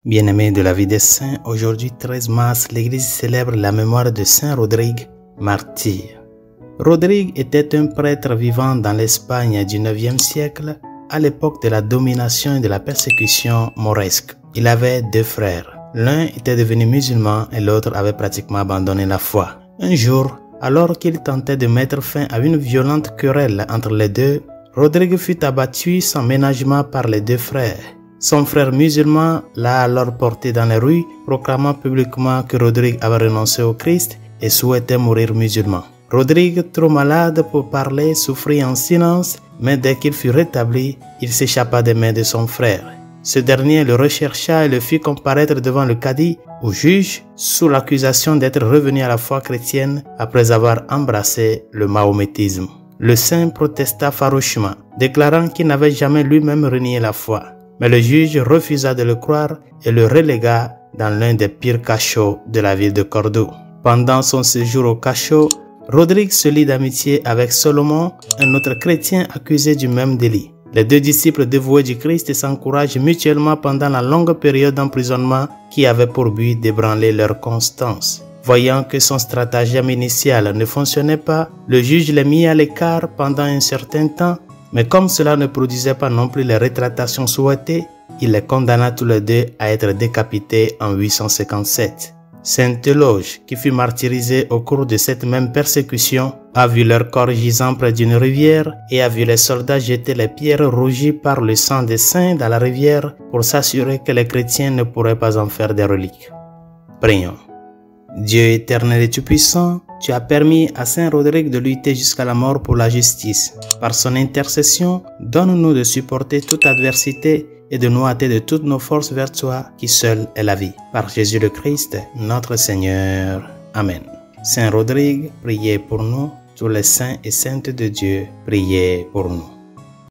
Bien-aimés de la vie des saints, aujourd'hui 13 mars, l'Église célèbre la mémoire de Saint Rodrigue, martyr. Rodrigue était un prêtre vivant dans l'Espagne du IXe siècle, à l'époque de la domination et de la persécution mauresque. Il avait deux frères. L'un était devenu musulman et l'autre avait pratiquement abandonné la foi. Un jour, alors qu'il tentait de mettre fin à une violente querelle entre les deux, Rodrigue fut abattu sans ménagement par les deux frères. Son frère musulman l'a alors porté dans les rues, proclamant publiquement que Rodrigue avait renoncé au Christ et souhaitait mourir musulman. Rodrigue, trop malade pour parler, souffrit en silence, mais dès qu'il fut rétabli, il s'échappa des mains de son frère. Ce dernier le rechercha et le fit comparaître devant le cadi ou juge sous l'accusation d'être revenu à la foi chrétienne après avoir embrassé le mahométisme. Le saint protesta farouchement, déclarant qu'il n'avait jamais lui-même renié la foi. Mais le juge refusa de le croire et le relégua dans l'un des pires cachots de la ville de Cordoue. Pendant son séjour au cachot, Rodrigue se lie d'amitié avec Salomon, un autre chrétien accusé du même délit. Les deux disciples dévoués du Christ s'encouragent mutuellement pendant la longue période d'emprisonnement qui avait pour but d'ébranler leur constance. Voyant que son stratagème initial ne fonctionnait pas, le juge les mit à l'écart pendant un certain temps, mais comme cela ne produisait pas non plus les rétractations souhaitées, il les condamna tous les deux à être décapités en 857. Saint Euloge, qui fut martyrisé au cours de cette même persécution, a vu leur corps gisant près d'une rivière et a vu les soldats jeter les pierres rougies par le sang des saints dans la rivière pour s'assurer que les chrétiens ne pourraient pas en faire des reliques. Prions. Dieu éternel et tout-puissant, tu as permis à Saint Rodrigue de lutter jusqu'à la mort pour la justice. Par son intercession, donne-nous de supporter toute adversité et de nous hâter de toutes nos forces vers toi qui seul est la vie. Par Jésus le Christ, notre Seigneur. Amen. Saint Rodrigue, priez pour nous. Tous les saints et saintes de Dieu, priez pour nous.